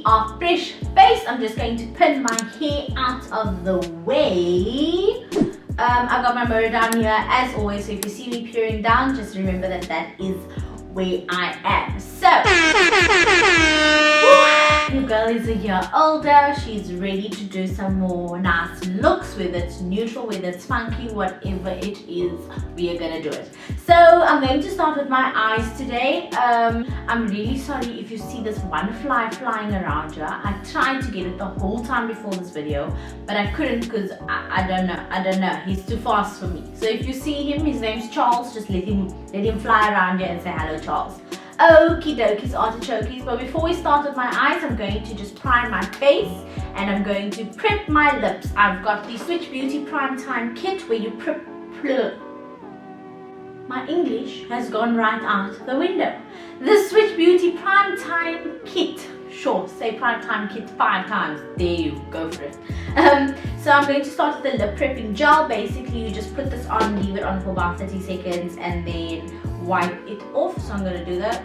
of fresh face. I'm just going to pin my hair out of the way. I've got my mirror down here as always, so if you see me peering down, just remember that that is where I am. So your girl is a year older. She's ready to do some more nice looks, whether it's neutral, whether it's funky, whatever it is, we are gonna do it. So I'm going to start with my eyes today. I'm really sorry if you see this one fly flying around here. I tried to get it the whole time before this video, but I couldn't because I don't know, he's too fast for me. So if you see him, his name's Charles, just let him fly around here and say hello, Charles. Okie dokies, artichokies. But before we start with my eyes, I'm going to just prime my face and I'm going to prep my lips. I've got the Switch Beauty Prime Time Kit where you prep. My English has gone right out the window. The Switch Beauty Prime Time Kit. Sure, say Prime Time Kit 5 times. There you go for it. So I'm going to start with the lip prepping gel. Basically, you just put this on, leave it on for about 30 seconds and then wipe it off. So I'm going to do that.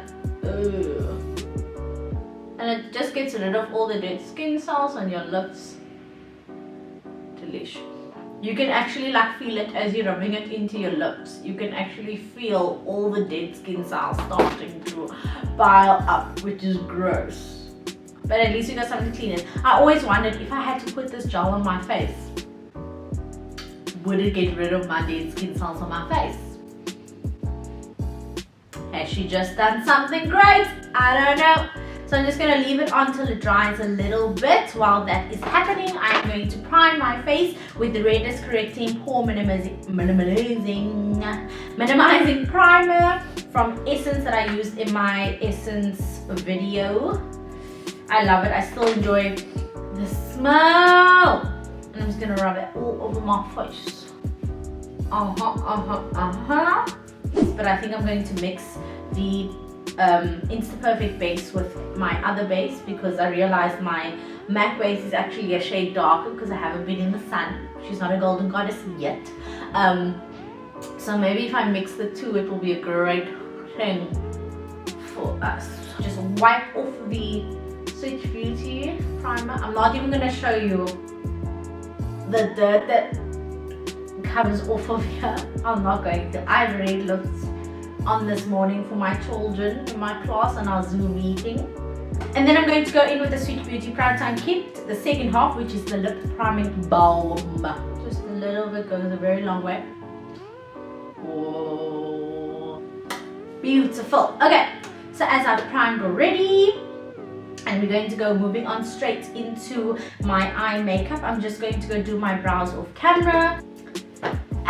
And it just gets rid of all the dead skin cells on your lips. Delish. You can actually feel it as you're rubbing it into your lips. You can actually feel all the dead skin cells starting to pile up, which is gross. But at least you got something to clean it. I always wondered if I had to put this gel on my face, would it get rid of my dead skin cells on my face? Has she just done something great? I don't know. So I'm just going to leave it on till it dries a little bit. While that is happening, I'm going to prime my face with the Redness Correcting Pore Minimizing Primer from Essence that I used in my Essence video. I love it. I still enjoy the smell. And I'm just going to rub it all over my face. But I think I'm going to mix the Insta Perfect base with my other base because I realized my MAC base is actually a shade darker because I haven't been in the sun. She's not a golden goddess yet. So maybe if I mix the two, it will be a great thing for us. Just wipe off the Switch Beauty primer. I'm not even going to show you the dirt that comes off of here. I'm not going to. I've already looked on this morning for my children in my class and our Zoom meeting. And then I'm going to go in with the Switch Beauty Prime Time Kit, the second half, which is the lip priming balm. Just a little bit goes a very long way. Oh, beautiful. Okay, so as I've primed already, and we're going to go moving on straight into my eye makeup. I'm just going to go do my brows off camera.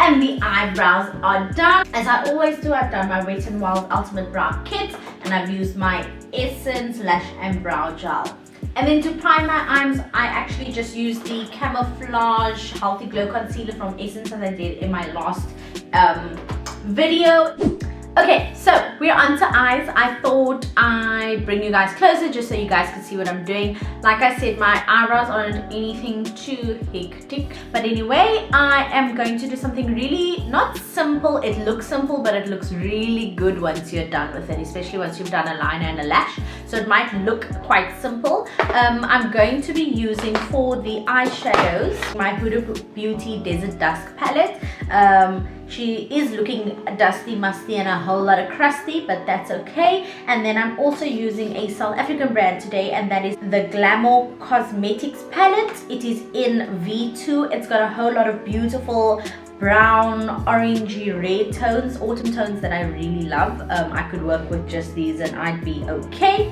And the eyebrows are done. As I always do, I've done my Wet n Wild Ultimate Brow Kit and I've used my Essence Lash and Brow Gel. And then to prime my eyes, I actually just used the Camouflage Healthy Glow Concealer from Essence as I did in my last video. Okay, so we're on to eyes. I thought I'd bring you guys closer just so you guys can see what I'm doing. Like I said, my eyebrows aren't anything too hectic. But anyway, I am going to do something really not simple. It looks simple, but it looks really good once you're done with it, especially once you've done a liner and a lash. So it might look quite simple. I'm going to be using for the eyeshadows my Huda Beauty Desert Dusk palette. She is looking dusty, musty and a whole lot of crusty, but that's okay. And then I'm also using a South African brand today, and that is the Glamour Cosmetics palette. It is in V2. It's got a whole lot of beautiful brown, orangey, red tones, autumn tones that I really love. I could work with just these and I'd be okay.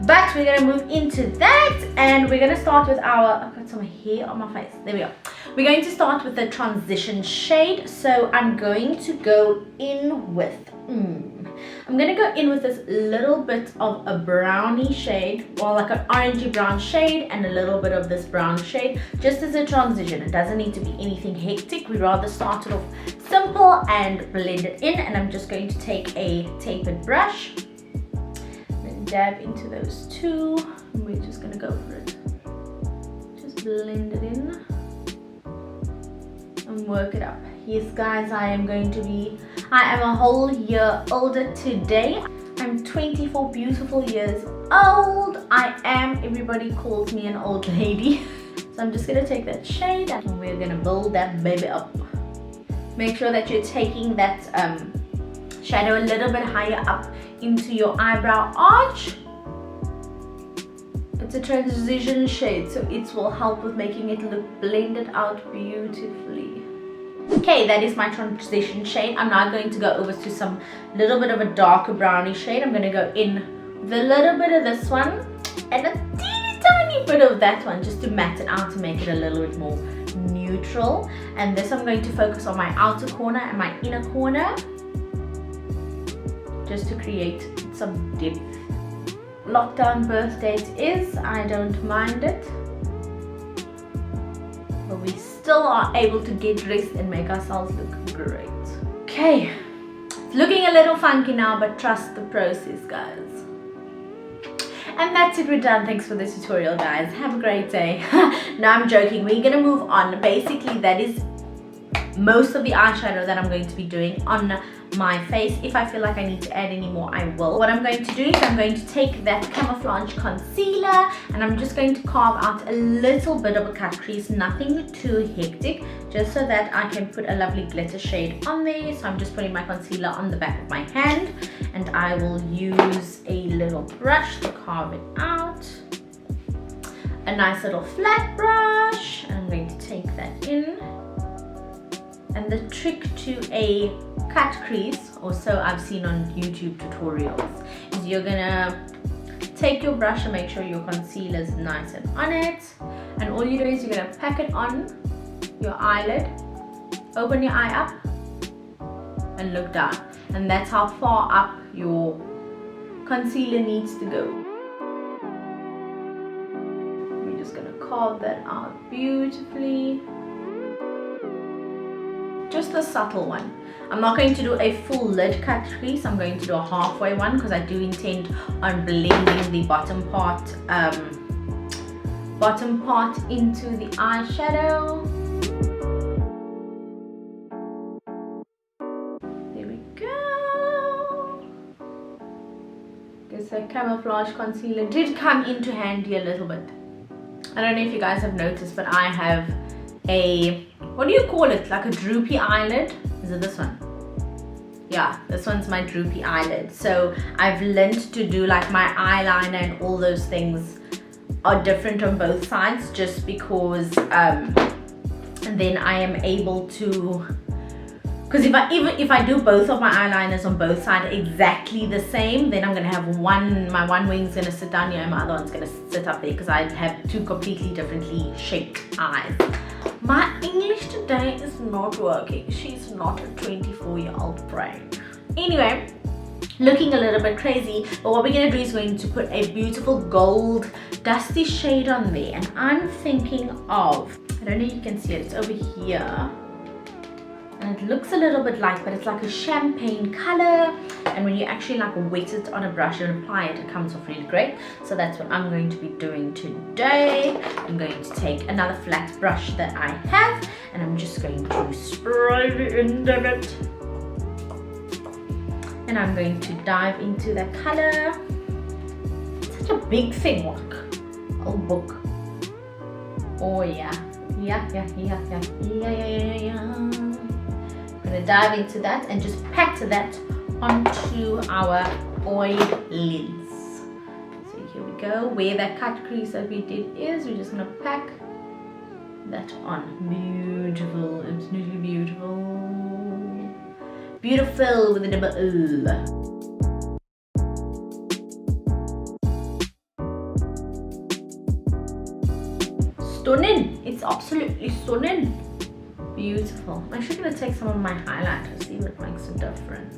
But we're gonna move into that, and we're gonna start with our, I've got some hair on my face, there we go. We're going to start with the transition shade. So I'm going to go in with, I'm gonna go in with this little bit of a brownie shade, or like an orangey brown shade, and a little bit of this brown shade, just as a transition. It doesn't need to be anything hectic. We'd rather start it off simple and blend it in. And I'm just going to take a tapered brush and dab into those two. And we're just gonna go for it. Just blend it in and work it up. Yes guys, I am a whole year older today. I'm 24 beautiful years old. I am, everybody calls me an old lady. So I'm just gonna take that shade and we're gonna build that baby up. Make sure that you're taking that shadow a little bit higher up into your eyebrow arch. It's a transition shade, so it will help with making it look blended out beautifully. Okay, that is my transition shade. I'm now going to go over to some little bit of a darker brownie shade. I'm going to go in with a little bit of this one and a teeny tiny bit of that one, just to matte it out, to make it a little bit more neutral. And this I'm going to focus on my outer corner and my inner corner, just to create some depth. Lockdown birthday it is, I don't mind it. But we still are able to get dressed and make ourselves look great. Okay, it's looking a little funky now, but trust the process, guys. And that's it, we're done. Thanks for the tutorial, guys. Have a great day. No, I'm joking. We're gonna move on. Basically, that is most of the eyeshadow that I'm going to be doing on my face. If I feel like I need to add any more, I will. What I'm going to do is I'm going to take that camouflage concealer and I'm just going to carve out a little bit of a cut crease, nothing too hectic, just so that I can put a lovely glitter shade on there. So I'm just putting my concealer on the back of my hand and I will use a little brush to carve it out. A nice little flat brush, and I'm going to take that in. And the trick to a cut crease, or so I've seen on YouTube tutorials, is you're gonna take your brush and make sure your concealer is nice and on it. And all you do is you're gonna pack it on your eyelid, open your eye up, and look down. And that's how far up your concealer needs to go. We're just gonna carve that out beautifully. Just a subtle one. I'm not going to do a full lid cut crease. I'm going to do a halfway one because I do intend on blending the bottom part into the eyeshadow. There we go. Guess the camouflage concealer did come into handy a little bit. I don't know if you guys have noticed, but I have a, what do you call it, like a droopy eyelid? Is it this one? Yeah, this one's my droopy eyelid. So I've learned to do like my eyeliner and all those things are different on both sides, just because then I am able to, because if I do both of my eyeliners on both sides exactly the same, then I'm gonna have my one wing's gonna sit down here and my other one's gonna sit up there, because I have two completely differently shaped eyes. My English today is not working. She's not a 24-year-old brain. Anyway, looking a little bit crazy, but what we're going to do is going to put a beautiful gold dusty shade on there. And I'm thinking of, I don't know if you can see it, it's over here. And it looks a little bit light, but it's like a champagne color. And when you actually like wet it on a brush and apply it, it comes off really great. So that's what I'm going to be doing today. I'm going to take another flat brush that I have, and I'm just going to spray the end of it. And I'm going to dive into that color. It's such a big thing, look. Oh, book. Oh yeah. Yeah. I'm going to dive into that and just pat that onto our oil lids. So here we go. Where that cut crease that we did is, we're just going to pack that on. Beautiful, absolutely beautiful. Beautiful with a double L. Stunning. It's absolutely stunning. Beautiful. I'm actually going to take some of my highlighter, see if it makes a difference.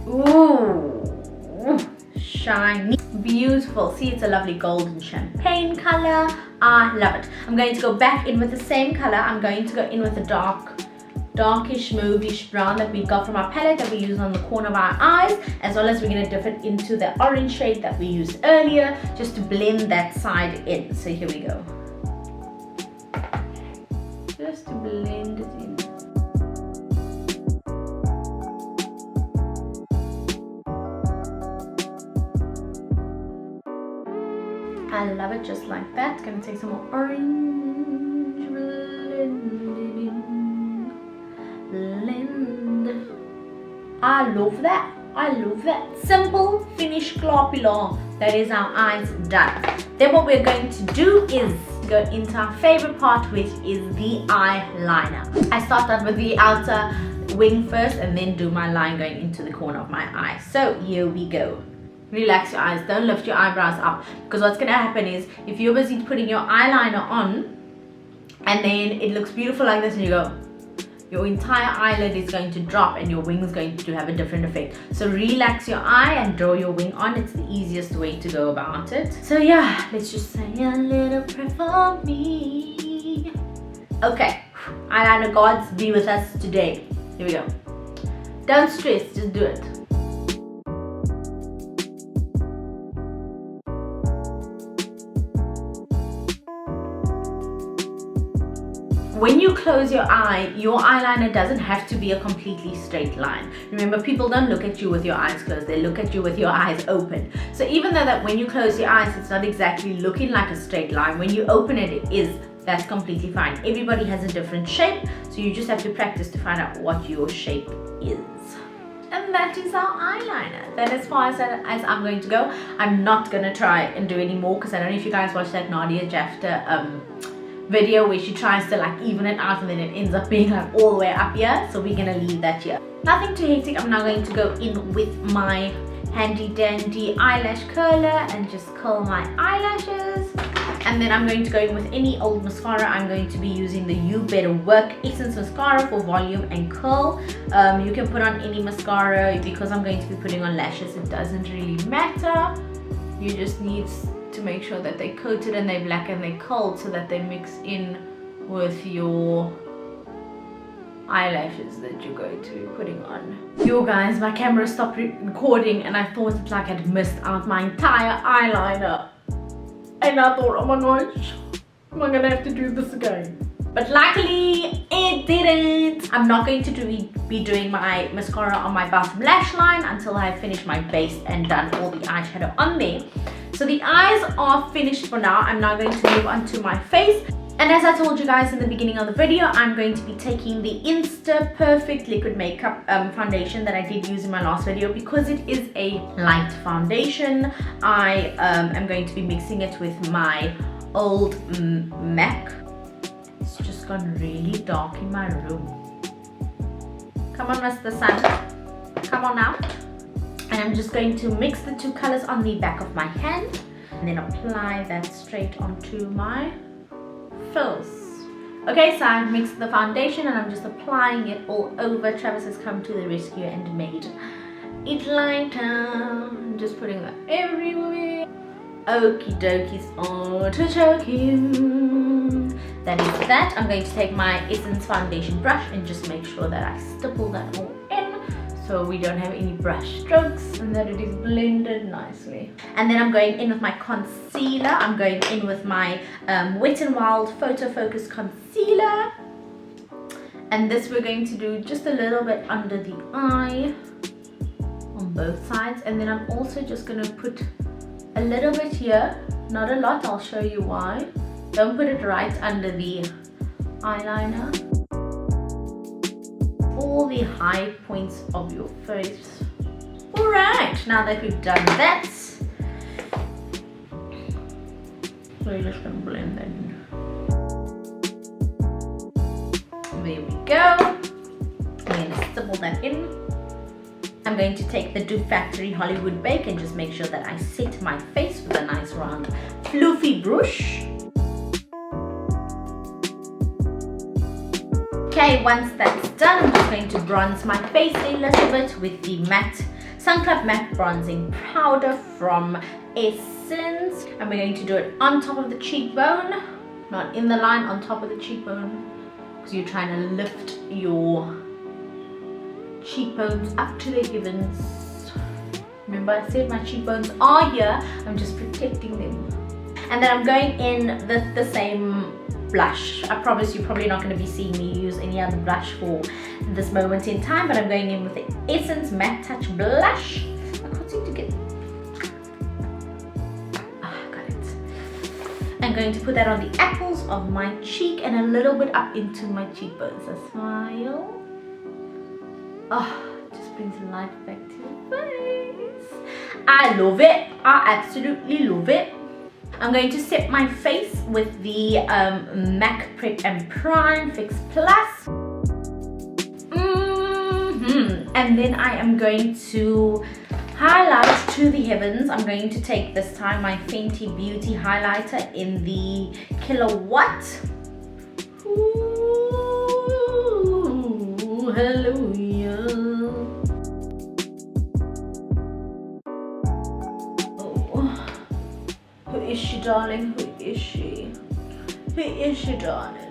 Ooh, shiny. Beautiful. See, it's a lovely golden champagne color. I love it. I'm going to go back in with the same color. I'm going to go in with a darkish mauvish brown that we got from our palette that we used on the corner of our eyes, as well as we're going to dip it into the orange shade that we used earlier, just to blend that side in. So here we go. Just to blend it in. I love it just like that. Gonna take some more orange, blend. I love that. I love that. Simple, finish, claw. That is our eyes done. Then what we're going to do is go into our favorite part, which is the eyeliner. I start out with the outer wing first and then do my line going into the corner of my eye. So here we go. Relax your eyes, don't lift your eyebrows up, because what's going to happen is if you're busy putting your eyeliner on and then it looks beautiful like this and you go, your entire eyelid is going to drop and your wing is going to have a different effect. So relax your eye and draw your wing on. It's the easiest way to go about it. So yeah, let's just say a little prayer for me. Okay, eyeliner gods, be with us today. Here we go. Don't stress, just do it. When you close your eye, your eyeliner doesn't have to be a completely straight line. Remember, people don't look at you with your eyes closed, they look at you with your eyes open. So even though that when you close your eyes, it's not exactly looking like a straight line, when you open it, it is. That's completely fine. Everybody has a different shape, so you just have to practice to find out what your shape is. And that is our eyeliner. That as far as I'm going to go. I'm not going to try and do any more, because I don't know if you guys watched that Nadia Jafta video where she tries to like even it out and then it ends up being like all the way up here. So we're gonna leave that here. Nothing too hectic. I'm now going to go in with my handy dandy eyelash curler and just curl my eyelashes. And then I'm going to go in with any old mascara. I'm going to be using the You Better Work Essence Mascara for volume and curl. You can put on any mascara. Because I'm going to be putting on lashes, it doesn't really matter. You just need to make sure that they're coated and they're black and they're curled so that they mix in with your eyelashes that you're going to be putting on. Yo guys, my camera stopped recording and I thought it's like I'd missed out my entire eyeliner. And I thought, oh my gosh, am I gonna have to do this again? But luckily, it didn't. I'm not going to be doing my mascara on my bottom lash line until I finish my base and done all the eyeshadow on there. So the eyes are finished for now. I'm now going to move on to my face. And as I told you guys in the beginning of the video, I'm going to be taking the Insta Perfect Liquid Makeup foundation that I did use in my last video. Because it is a light foundation, I am going to be mixing it with my old MAC. It's just gone really dark in my room. Come on, Mr. Sun. Come on now. And I'm just going to mix the two colors on the back of my hand and then apply that straight onto my face. Okay, so I've mixed the foundation and I'm just applying it all over. Travis has come to the rescue and made it lighter. I'm just putting that everywhere. Okie dokies on to choke him. That is that. I'm going to take my Essence foundation brush and just make sure that I stipple that all in so we don't have any brush strokes and that it is blended nicely. And then I'm going in with my concealer. I'm going in with my Wet n Wild Photo Focus Concealer. And this we're going to do just a little bit under the eye on both sides. And then I'm also just going to put a little bit here, not a lot, I'll show you why. Don't put it right under the eyeliner. All the high points of your face. Alright, now that we've done that, we're just going to blend that in. There we go. We're going to stipple that in. I'm going to take the Do Factory Hollywood Bake and just make sure that I set my face with a nice round floofy brush. Okay, once that's done, I'm just going to bronze my face a little bit with the Sun Club Matte Bronzing Powder from Essence. And we're going to do it on top of the cheekbone, not in the line, on top of the cheekbone, because you're trying to lift your cheekbones up to their givens. Remember, I said my cheekbones are here, I'm just protecting them. And then I'm going in the same blush. I promise you're probably not going to be seeing me use any other blush for this moment in time, but I'm going in with the Essence Matte Touch Blush. I can't seem to get... got it. going to put that on the apples of my cheek and a little bit up into my cheekbones. A smile. Oh, just brings life back to your face. I love it. I absolutely love it. I'm going to set my face with the MAC Prep and Prime Fix Plus. And then I am going to highlight to the heavens. I'm going to take this time my Fenty Beauty highlighter in the Kilowatt. Ooh, hallelujah. Oh. Who is she, darling? Who is she? Who is she, darling?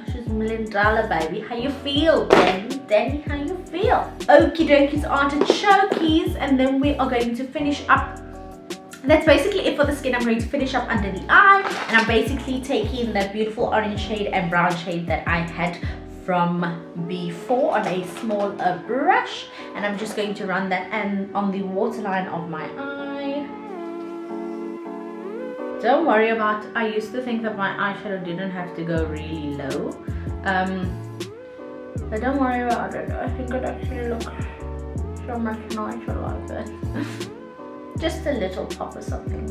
She's $1 million baby. How you feel, Danny? Danny, how you feel? Okie dokies, artichokes, and then we are going to finish up. That's basically it for the skin. I'm going to finish up under the eye, and I'm basically taking that beautiful orange shade and brown shade that I had from before on a small brush, and I'm just going to run that and on the waterline of my eye. Don't worry about, I used to think that my eyeshadow didn't have to go really low. But don't worry about it. I think it actually looks so much nicer like that. Just a little pop or something.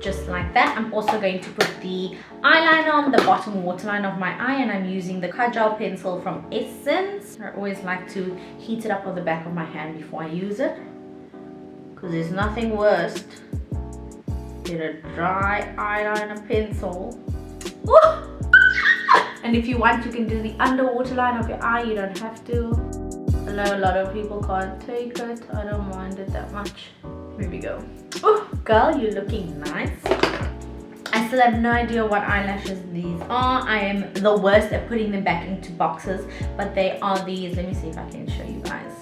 Just like that. I'm also going to put the eyeliner on the bottom waterline of my eye, and I'm using the Kajal pencil from Essence. I always like to heat it up on the back of my hand before I use it, because there's nothing worse than a dry eyeliner pencil. Ooh! And if you want, you can do the underwater line of your eye. You don't have to. I know a lot of people can't take it. I don't mind it that much. Here we go. Oh, girl, you're looking nice. I still have no idea what eyelashes these are. I am the worst at putting them back into boxes, but they are these. Let me see if I can show you guys.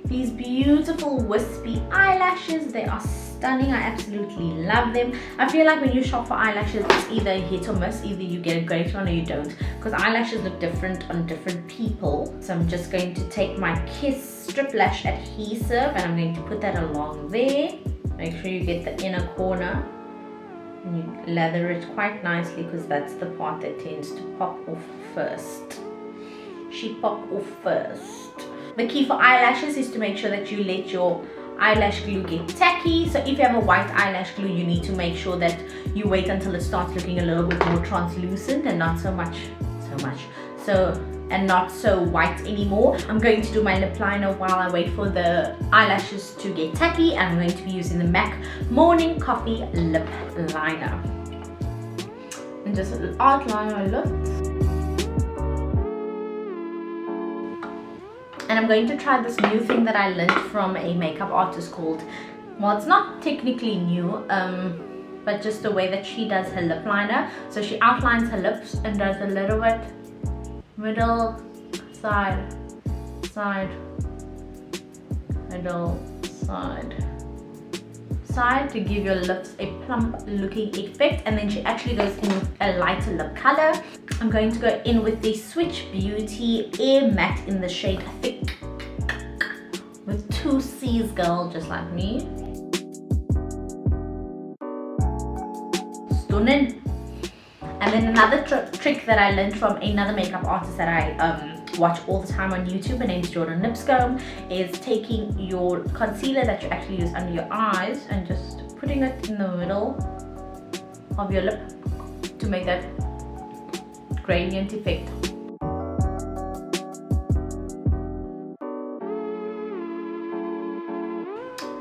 These beautiful wispy eyelashes. They are stunning. I absolutely love them. I feel like when you shop for eyelashes, it's either a hit or miss. Either you get a great one or you don't, because eyelashes look different on different people. So I'm just going to take my Kiss Strip Lash adhesive, and I'm going to put that along there. Make sure you get the inner corner and you lather it quite nicely, because that's the part that tends to pop off first. She popped off first. The key for eyelashes is to make sure that you let your eyelash glue get tacky. So if you have a white eyelash glue, you need to make sure that you wait until it starts looking a little bit more translucent and not so white anymore. I'm going to do my lip liner while I wait for the eyelashes to get tacky, and I'm going to be using the MAC Morning Coffee Lip Liner. And just outline my lips. And I'm going to try this new thing that I learned from a makeup artist called, well, it's not technically new, but just the way that she does her lip liner. So she outlines her lips and does a little bit middle, side, side, middle, side, side, to give your lips a plump looking effect. And then she actually goes in with a lighter lip color. I'm going to go in with the Switch Beauty Air Matte in the shade Thick, with 2 C's, girl, just like me. Stunning. And then another trick that I learned from another makeup artist that I watch all the time on YouTube, her name's Jordan Lipscomb, is taking your concealer that you actually use under your eyes and just putting it in the middle of your lip to make that gradient effect.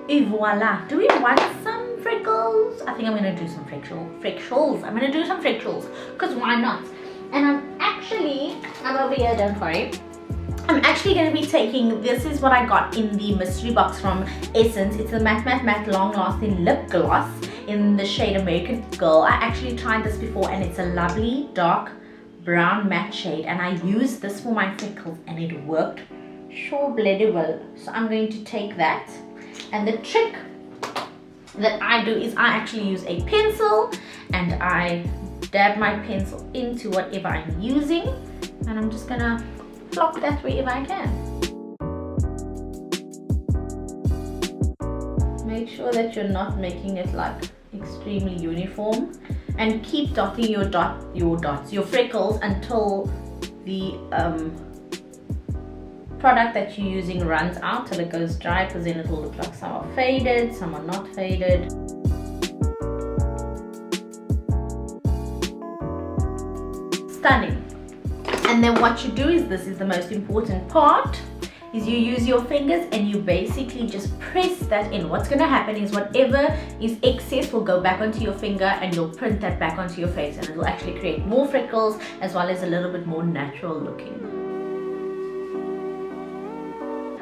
Et voila! Do we want some freckles? I think I'm gonna do some freckles. I'm gonna do some freckles, because why not? And I'm over here, don't worry. I'm actually going to be taking, this is what I got in the mystery box from Essence. It's a matte long lasting lip gloss in the shade American Girl. I actually tried this before, and it's a lovely dark brown matte shade, and I used this for my freckles and it worked so bloody well. So I'm going to take that, and the trick that I do is I actually use a pencil and I dab my pencil into whatever I'm using, and I'm just gonna plop that wherever I can. Make sure that you're not making it like a extremely uniform, and keep dotting your freckles until the product that you're using runs out, till it goes dry, because then it will look like some are faded, some are not faded. Stunning. And then what you do is, this is the most important part, is you use your fingers and you basically just press that in. What's going to happen is whatever is excess will go back onto your finger, and you'll print that back onto your face, and it will actually create more freckles as well as a little bit more natural looking.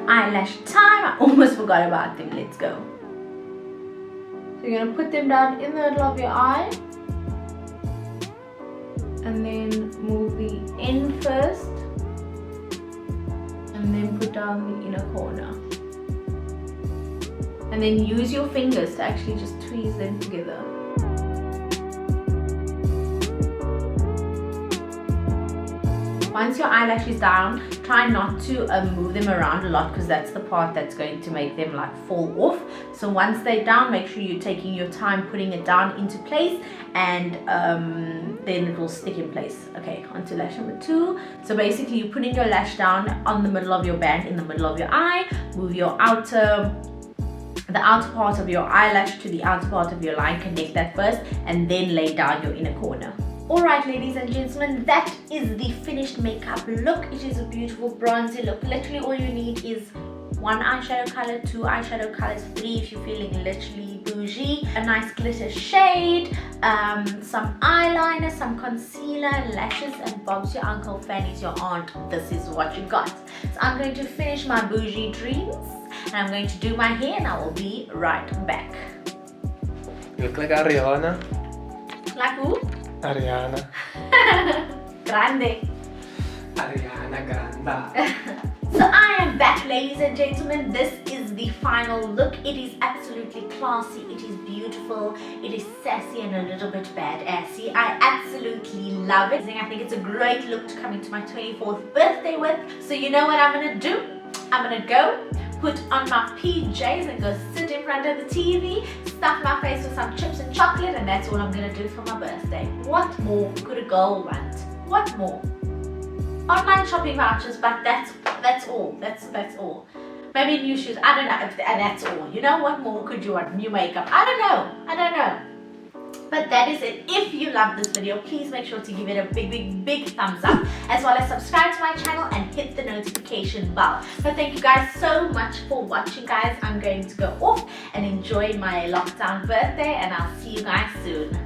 Eyelash time. I almost forgot about them. Let's go. So you're going to put them down in the middle of your eye, and then move the end first, and then put down the inner corner, and then use your fingers to actually just tweeze them together. Once your eyelash is down, try not to move them around a lot, because that's the part that's going to make them like fall off. So once they're down, make sure you're taking your time putting it down into place, and then it will stick in place. Okay, onto lash number 2. So basically you're putting your lash down on the middle of your band, in the middle of your eye. Move your the outer part of your eyelash to the outer part of your line, connect that first, and then lay down your inner corner. Alright, ladies and gentlemen, that is the finished makeup look. It is a beautiful bronzy look. Literally all you need is 1 eyeshadow color, 2 eyeshadow colors, 3 if you're feeling literally bougie, a nice glitter shade, some eyeliner, some concealer, lashes, and Bob's your uncle, Fanny's your aunt. This is what you got. So I'm going to finish my bougie dreams, and I'm going to do my hair, and I will be right back. You look like Ariana. Like who? Ariana. Grande. Ariana Grande. So I am back, ladies and gentlemen. This is the final look. It is absolutely classy, it is beautiful, it is sassy and a little bit badassy. I absolutely love it. I think it's a great look to come into my 24th birthday with. So you know what I'm gonna do? I'm gonna go put on my PJs and go sit in front of the TV, stuff my face with some chips and chocolate, and that's all I'm gonna do for my birthday. What more could a girl want? What more? Online shopping vouchers, but that's all. That's all. Maybe new shoes. I don't know. And that's all. You know, what more could you want? New makeup. I don't know. But that is it. If you love this video, please make sure to give it a big thumbs up, as well as subscribe to my channel and hit the notification bell. But thank you guys so much for watching, guys. I'm going to go off and enjoy my lockdown birthday, and I'll see you guys soon.